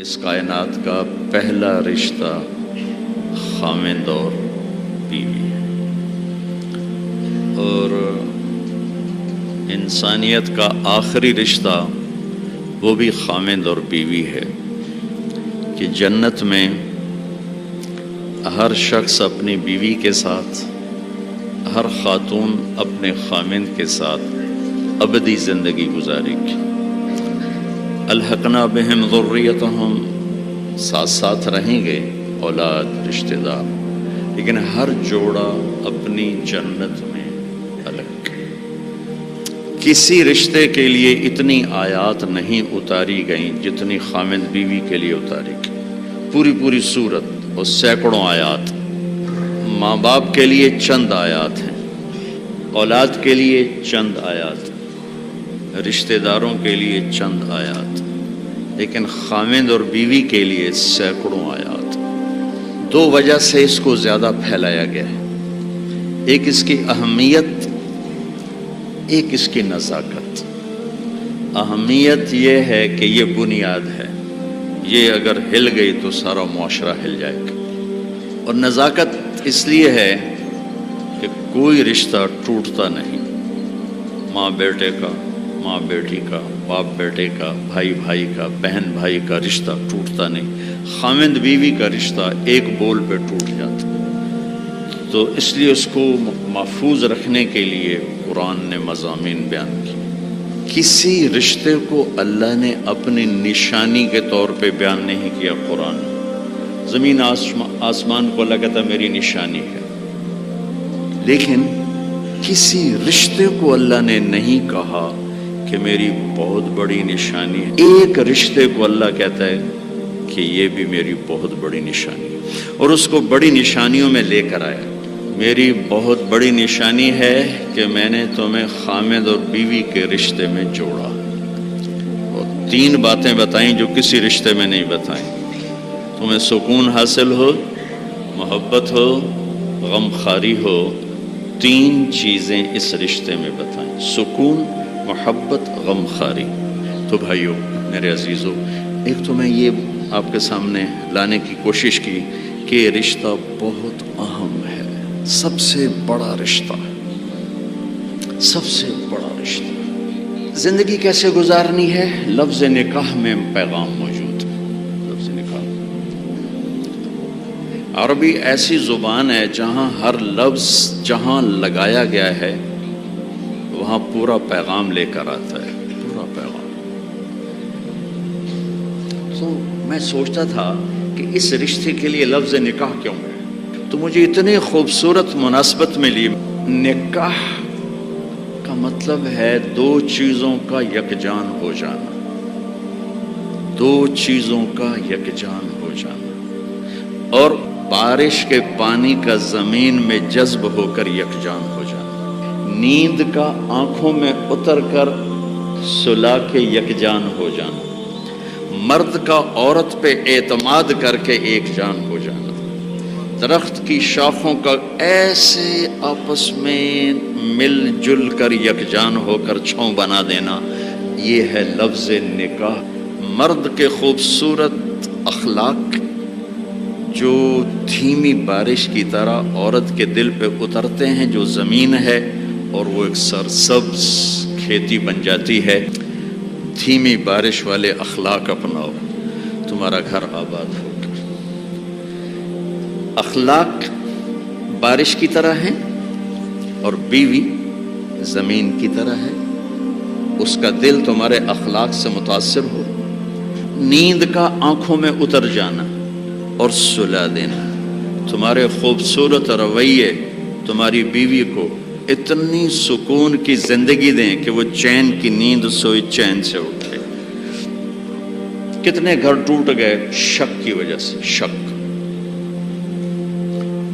اس کائنات کا پہلا رشتہ خاوند اور بیوی ہے، اور انسانیت کا آخری رشتہ وہ بھی خاوند اور بیوی ہے کہ جنت میں ہر شخص اپنی بیوی کے ساتھ، ہر خاتون اپنے خاوند کے ساتھ ابدی زندگی گزارے گی۔ الحقنا بہم ذریتہم، ساتھ ساتھ رہیں گے اولاد رشتہ دار، لیکن ہر جوڑا اپنی جنت میں الگ۔ کسی رشتے کے لیے اتنی آیات نہیں اتاری گئیں جتنی خاوند بیوی کے لیے اتاری گئی، پوری سورت اور سینکڑوں آیات۔ ماں باپ کے لیے چند آیات ہیں، اولاد کے لیے چند آیات، رشتہ داروں کے لیے چند آیات، لیکن خاوند اور بیوی کے لیے سینکڑوں آیات۔ دو وجہ سے اس کو زیادہ پھیلایا گیا ہے، ایک اس کی اہمیت، ایک اس کی نزاکت۔ اہمیت یہ ہے کہ یہ بنیاد ہے، یہ اگر ہل گئی تو سارا معاشرہ ہل جائے گا، اور نزاکت اس لیے ہے کہ کوئی رشتہ ٹوٹتا نہیں، ماں بیٹے کا، ماں بیٹی کا، باپ بیٹے کا، بھائی بھائی کا، بہن بھائی کا رشتہ ٹوٹتا نہیں، خاوند بیوی کا رشتہ ایک بول پہ ٹوٹ جاتا۔ تو اس لیے اس کو محفوظ رکھنے کے لیے قرآن نے مضامین بیان کیے۔ کسی رشتے کو اللہ نے اپنی نشانی کے طور پہ بیان نہیں کیا قرآن میں۔ زمین آسمان کو اللہ کہتا میری نشانی ہے، لیکن کسی رشتے کو اللہ نے نہیں کہا کہ میری بہت بڑی نشانی ہے۔ ایک رشتے کو اللہ کہتا ہے کہ یہ بھی میری بہت بڑی نشانی ہے، اور اس کو بڑی نشانیوں میں لے کر آیا۔ میری بہت بڑی نشانی ہے کہ میں نے تمہیں خاوند اور بیوی کے رشتے میں جوڑا، اور تین باتیں بتائیں جو کسی رشتے میں نہیں بتائیں۔ تمہیں سکون حاصل ہو، محبت ہو، غم خاری ہو، تین چیزیں اس رشتے میں بتائیں، سکون، محبت، غم خاری۔ تو بھائیو میرے عزیزو، ایک تو میں یہ آپ کے سامنے لانے کی کوشش کی کہ یہ رشتہ بہت اہم ہے، سب سے بڑا رشتہ، سب سے بڑا رشتہ۔ زندگی کیسے گزارنی ہے؟ لفظ نکاح میں پیغام موجود ہے۔ لفظ نکاح، عربی ایسی زبان ہے جہاں ہر لفظ جہاں لگایا گیا ہے وہاں پورا پیغام لے کر آتا ہے، پورا پیغام۔ تو میں سوچتا تھا کہ اس رشتے کے لیے لفظ نکاح کیوں ہے، تو مجھے اتنی خوبصورت مناسبت ملی۔ نکاح کا مطلب ہے دو چیزوں کا یکجان ہو جانا، دو چیزوں کا یکجان ہو جانا، اور بارش کے پانی کا زمین میں جذب ہو کر یکجان ہو جانا، نیند کا آنکھوں میں اتر کر سلا کے یکجان ہو جانا، مرد کا عورت پہ اعتماد کر کے ایک جان ہو جانا، درخت کی شاخوں کا ایسے آپس میں مل جل کر یکجان ہو کر چھاؤں بنا دینا، یہ ہے لفظ نکاح۔ مرد کے خوبصورت اخلاق جو دھیمی بارش کی طرح عورت کے دل پہ اترتے ہیں، جو زمین ہے اور وہ ایک سرسبز کھیتی بن جاتی ہے۔ دھیمی بارش والے اخلاق اپناؤ، تمہارا گھر آباد ہوگا۔ اخلاق بارش کی طرح ہیں اور بیوی زمین کی طرح ہے، اس کا دل تمہارے اخلاق سے متاثر ہو، نیند کا آنکھوں میں اتر جانا اور سلا دینا۔ تمہارے خوبصورت رویے تمہاری بیوی کو اتنی سکون کی زندگی دیں کہ وہ چین کی نیند سوئی چین سے اٹھے۔ کتنے گھر ٹوٹ گئے شک کی وجہ سے، شک،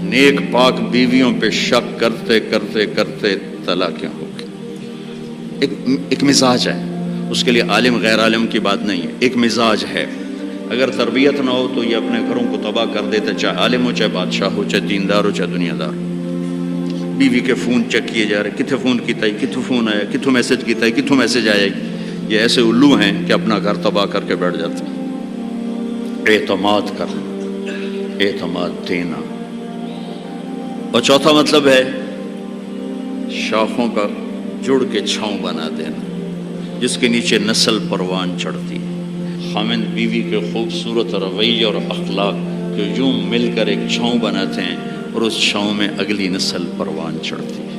نیک پاک بیویوں پہ شک کرتے کرتے کرتے طلاقیں ہو گئی۔ ایک مزاج ہے، اس کے لیے عالم غیر عالم کی بات نہیں ہے، ایک مزاج ہے۔ اگر تربیت نہ ہو تو یہ اپنے گھروں کو تباہ کر دیتا، چاہے عالم ہو، چاہے بادشاہ ہو، چاہے دیندار ہو، چاہے دنیا دار۔ بیوی کے فون چیک کیے جا رہے، کتنے فون کیتا ہے، کتوں فون آیا، کتوں میسج کیتا ہے، کتوں میسج آیا۔ یہ ایسے الو ہیں کہ اپنا گھر تباہ کر کے بیٹھ جاتے ہیں۔ اعتماد کرنا، اعتماد دینا۔ اور چوتھا مطلب ہے شاخوں کا جڑ کے چھاؤں بنا دینا، جس کے نیچے نسل پروان چڑھتی ہے۔ خامند بیوی کے خوبصورت رویے اور اخلاق جو یوں مل کر ایک چھاؤں بناتے ہیں اور اس چھاؤں میں اگلی نسل پروان چڑھتی ہے۔